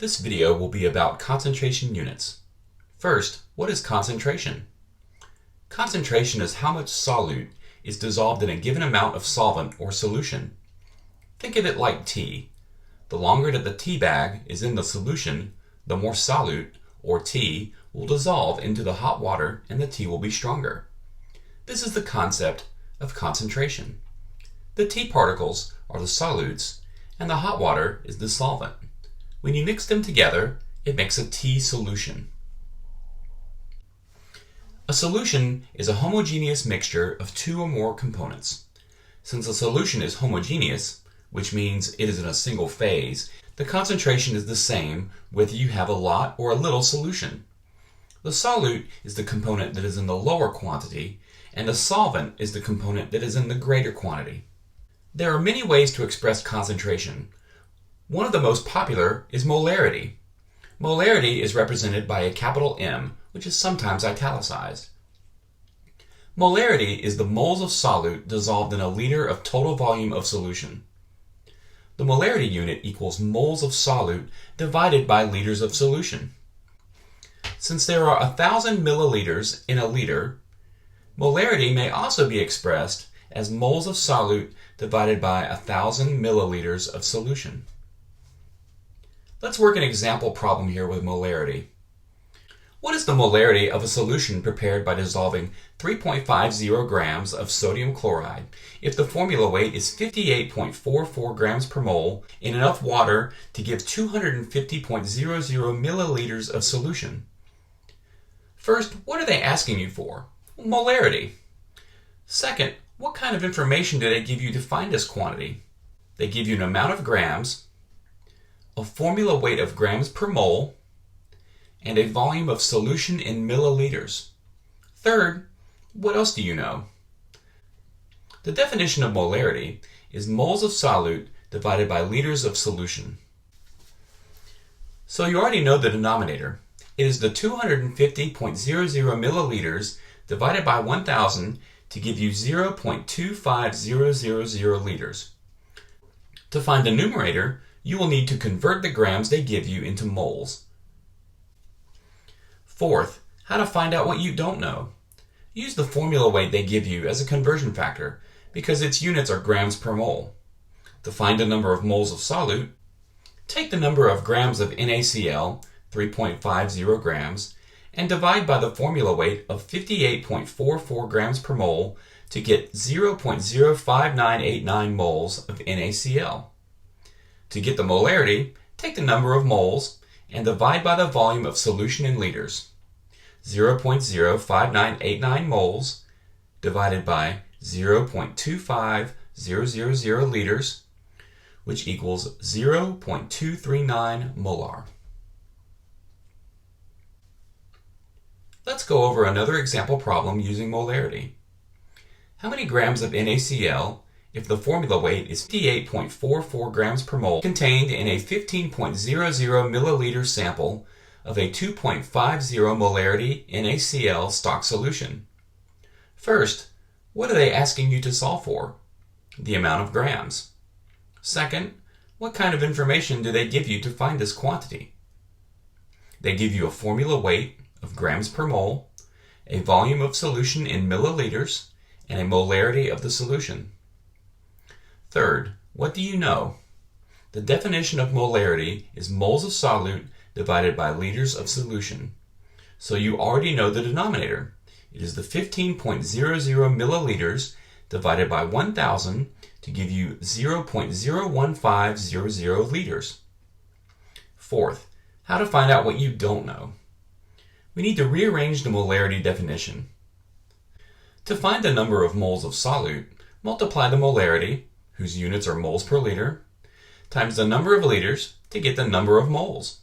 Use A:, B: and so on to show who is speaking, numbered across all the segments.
A: This video will be about concentration units. First, what is concentration? Concentration is how much solute is dissolved in a given amount of solvent or solution. Think of it like tea. The longer that the tea bag is in the solution, the more solute, or tea, will dissolve into the hot water and the tea will be stronger. This is the concept of concentration. The tea particles are the solutes and the hot water is the solvent. When you mix them together, it makes a tea solution. A solution is a homogeneous mixture of two or more components. Since a solution is homogeneous, which means it is in a single phase, the concentration is the same whether you have a lot or a little solution. The solute is the component that is in the lower quantity, and the solvent is the component that is in the greater quantity. There are many ways to express concentration. One of the most popular is molarity. Molarity is represented by a capital M, which is sometimes italicized. Molarity is the moles of solute dissolved in a liter of total volume of solution. The molarity unit equals moles of solute divided by liters of solution. Since there are 1,000 milliliters in a liter, molarity may also be expressed as moles of solute divided by 1,000 milliliters of solution. Let's work an example problem here with molarity. What is the molarity of a solution prepared by dissolving 3.50 grams of sodium chloride if the formula weight is 58.44 grams per mole in enough water to give 250.00 milliliters of solution? First, what are they asking you for? Molarity. Second, what kind of information do they give you to find this quantity? They give you an amount of grams, a formula weight of grams per mole, and a volume of solution in milliliters. Third, what else do you know? The definition of molarity is moles of solute divided by liters of solution. So you already know the denominator. It is the 250.00 milliliters divided by 1,000 to give you 0.25000 liters. To find the numerator, you will need to convert the grams they give you into moles. Fourth, how to find out what you don't know. Use the formula weight they give you as a conversion factor because its units are grams per mole. To find the number of moles of solute, take the number of grams of NaCl, 3.50 grams, and divide by the formula weight of 58.44 grams per mole to get 0.05989 moles of NaCl. To get the molarity, take the number of moles and divide by the volume of solution in liters. 0.05989 moles divided by 0.25000 liters, which equals 0.239 molar. Let's go over another example problem using molarity. How many grams of NaCl if the formula weight is 58.44 grams per mole contained in a 15.00 milliliter sample of a 2.50 molarity NaCl stock solution? First, what are they asking you to solve for? The amount of grams. Second, what kind of information do they give you to find this quantity? They give you a formula weight of grams per mole, a volume of solution in milliliters, and a molarity of the solution. Third, what do you know? The definition of molarity is moles of solute divided by liters of solution. So you already know the denominator. It is the 15.00 milliliters divided by 1,000 to give you 0.01500 liters. Fourth, how to find out what you don't know. We need to rearrange the molarity definition. To find the number of moles of solute, multiply the molarity, whose units are moles per liter, times the number of liters to get the number of moles.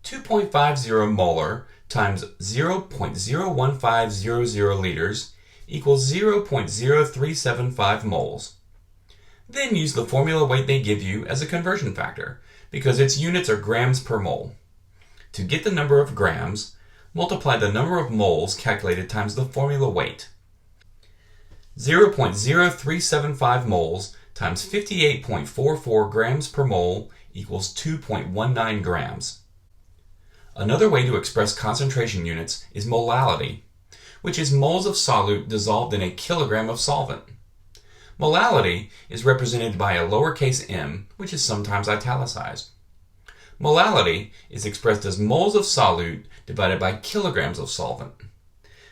A: 2.50 molar times 0.01500 liters equals 0.0375 moles. Then use the formula weight they give you as a conversion factor because its units are grams per mole. To get the number of grams, multiply the number of moles calculated times the formula weight. 0.0375 moles times 58.44 grams per mole equals 2.19 grams. Another way to express concentration units is molality, which is moles of solute dissolved in a kilogram of solvent. Molality is represented by a lowercase m, which is sometimes italicized. Molality is expressed as moles of solute divided by kilograms of solvent.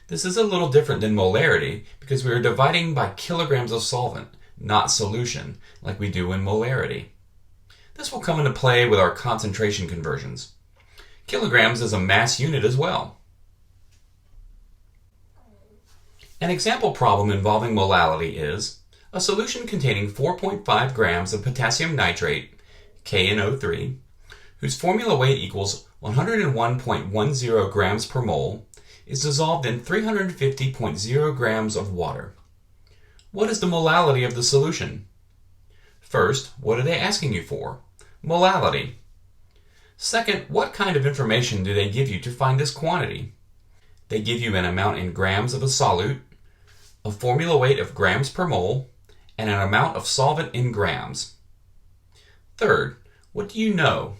A: This is a little different than molarity because we are dividing by kilograms of solvent, not solution, like we do in molarity. This will come into play with our concentration conversions. Kilograms is a mass unit as well. An example problem involving molality is a solution containing 4.5 grams of potassium nitrate, KNO3, whose formula weight equals 101.10 grams per mole, is dissolved in 350.0 grams of water. What is the molality of the solution? First, what are they asking you for? Molality. Second, what kind of information do they give you to find this quantity? They give you an amount in grams of a solute, a formula weight of grams per mole, and an amount of solvent in grams. Third, what do you know?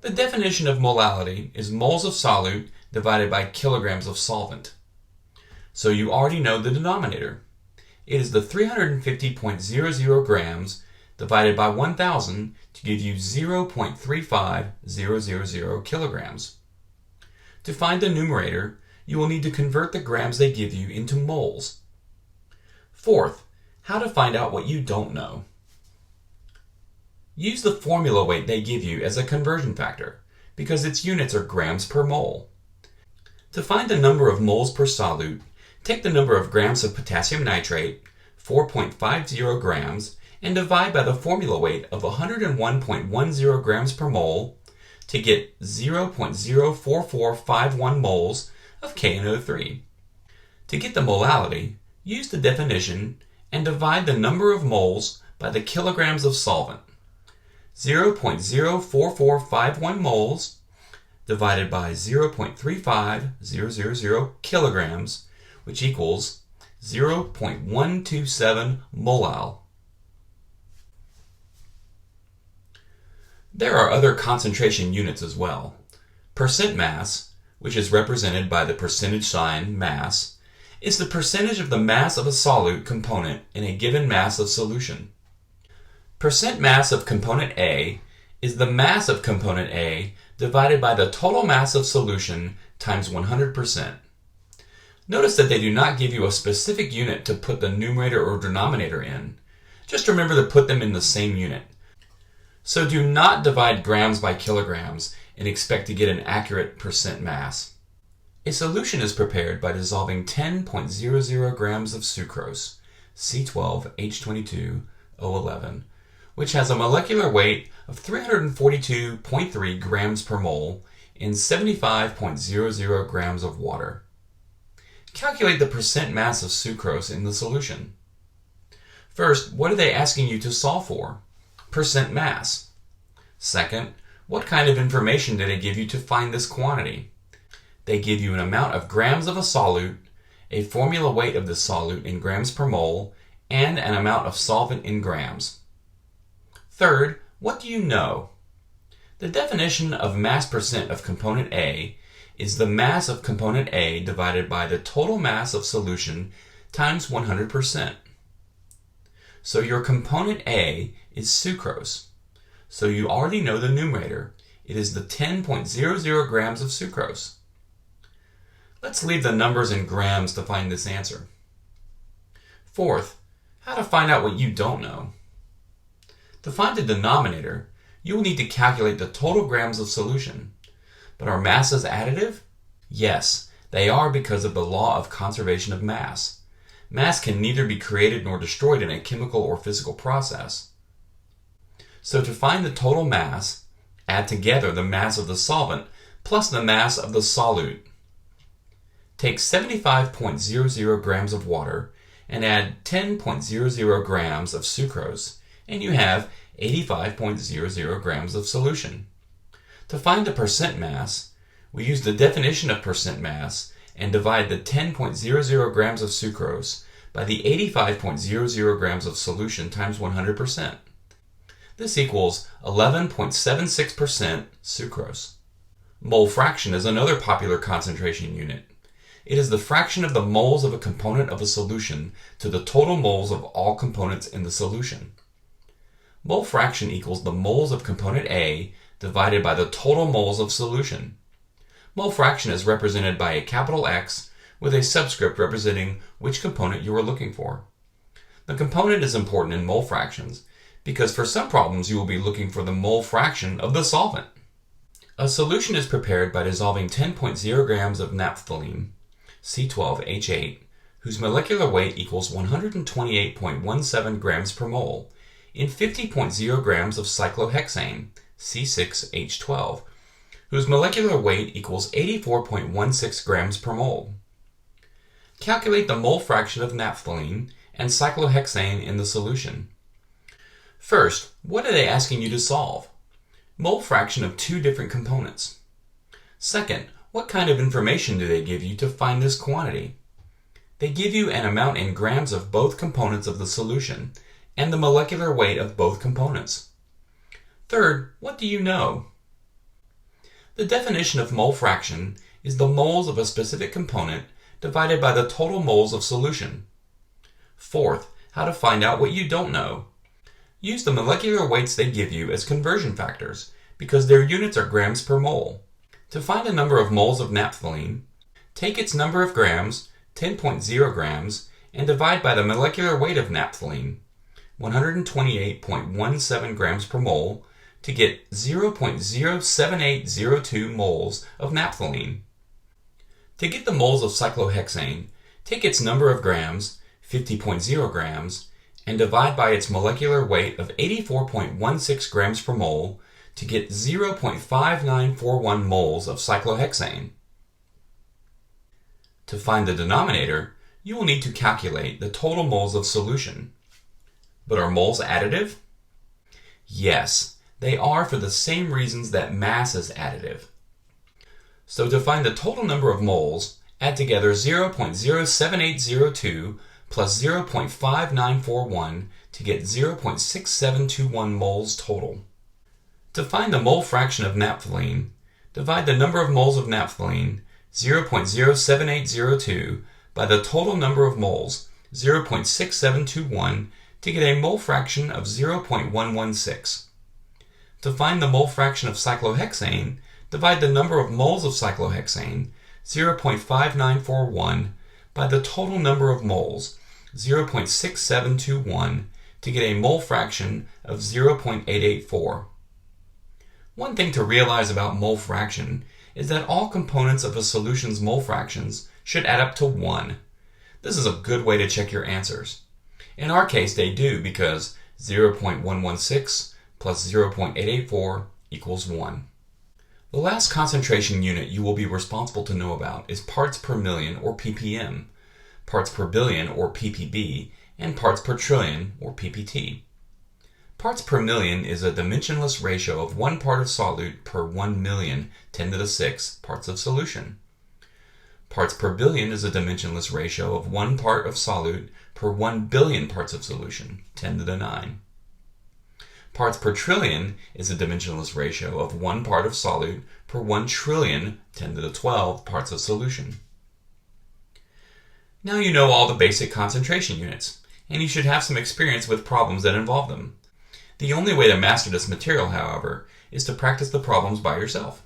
A: The definition of molality is moles of solute divided by kilograms of solvent. So you already know the denominator. It is the 350.00 grams divided by 1,000 to give you 0.35000 kilograms. To find the numerator, you will need to convert the grams they give you into moles. Fourth, how to find out what you don't know. Use the formula weight they give you as a conversion factor, because its units are grams per mole. To find the number of moles per solute, take the number of grams of potassium nitrate, 4.50 grams, and divide by the formula weight of 101.10 grams per mole to get 0.04451 moles of KNO3. To get the molality, use the definition and divide the number of moles by the kilograms of solvent. 0.04451 moles divided by 0.35000 kilograms, which equals 0.127 molal. There are other concentration units as well. Percent mass, which is represented by the percentage sign mass, is the percentage of the mass of a solute component in a given mass of solution. Percent mass of component A is the mass of component A divided by the total mass of solution times 100%. Notice that they do not give you a specific unit to put the numerator or denominator in. Just remember to put them in the same unit. So do not divide grams by kilograms and expect to get an accurate percent mass. A solution is prepared by dissolving 10.00 grams of sucrose, C12H22O11, which has a molecular weight of 342.3 grams per mole in 75.00 grams of water. Calculate the percent mass of sucrose in the solution. First, what are they asking you to solve for? Percent mass. Second, what kind of information do they give you to find this quantity? They give you an amount of grams of a solute, a formula weight of the solute in grams per mole, and an amount of solvent in grams. Third, what do you know? The definition of mass percent of component A is the mass of component A divided by the total mass of solution times 100%. So your component A is sucrose. So you already know the numerator. It is the 10.00 grams of sucrose. Let's leave the numbers in grams to find this answer. Fourth, how to find out what you don't know. To find the denominator, you will need to calculate the total grams of solution. But are masses additive? Yes, they are because of the law of conservation of mass. Mass can neither be created nor destroyed in a chemical or physical process. So to find the total mass, add together the mass of the solvent plus the mass of the solute. Take 75.00 grams of water and add 10.00 grams of sucrose, and you have 85.00 grams of solution. To find the percent mass, we use the definition of percent mass and divide the 10.00 grams of sucrose by the 85.00 grams of solution times 100%. This equals 11.76% sucrose. Mole fraction is another popular concentration unit. It is the fraction of the moles of a component of a solution to the total moles of all components in the solution. Mole fraction equals the moles of component A divided by the total moles of solution. Mole fraction is represented by a capital X with a subscript representing which component you are looking for. The component is important in mole fractions because for some problems you will be looking for the mole fraction of the solvent. A solution is prepared by dissolving 10.0 grams of naphthalene, C12H8, whose molecular weight equals 128.17 grams per mole, in 50.0 grams of cyclohexane, C6H12, whose molecular weight equals 84.16 grams per mole. Calculate the mole fraction of naphthalene and cyclohexane in the solution. First, what are they asking you to solve? Mole fraction of two different components. Second, what kind of information do they give you to find this quantity? They give you an amount in grams of both components of the solution and the molecular weight of both components. Third, what do you know? The definition of mole fraction is the moles of a specific component divided by the total moles of solution. Fourth, how to find out what you don't know. Use the molecular weights they give you as conversion factors because their units are grams per mole. To find the number of moles of naphthalene, take its number of grams, 10.0 grams, and divide by the molecular weight of naphthalene, 128.17 grams per mole, to get 0.07802 moles of naphthalene. To get the moles of cyclohexane, take its number of grams, 50.0 grams, and divide by its molecular weight of 84.16 grams per mole to get 0.5941 moles of cyclohexane. To find the denominator, you will need to calculate the total moles of solution. But are moles additive? Yes, they are for the same reasons that mass is additive. So to find the total number of moles, add together 0.07802 plus 0.5941 to get 0.6721 moles total. To find the mole fraction of naphthalene, divide the number of moles of naphthalene, 0.07802, by the total number of moles, 0.6721, to get a mole fraction of 0.116. To find the mole fraction of cyclohexane, divide the number of moles of cyclohexane, 0.5941, by the total number of moles, 0.6721, to get a mole fraction of 0.884. One thing to realize about mole fraction is that all components of a solution's mole fractions should add up to 1. This is a good way to check your answers. In our case, they do because 0.116 plus 0.884 equals 1. The last concentration unit you will be responsible to know about is parts per million, or ppm, parts per billion, or ppb, and parts per trillion, or ppt. Parts per million is a dimensionless ratio of 1 part of solute per 1 million 10 to the 6 parts of solution. Parts per billion is a dimensionless ratio of 1 part of solute per 1 billion parts of solution, 10 to the 9. Parts per trillion is a dimensionless ratio of 1 part of solute per 1 trillion, 10 to the 12 parts of solution. Now you know all the basic concentration units, and you should have some experience with problems that involve them. The only way to master this material, however, is to practice the problems by yourself.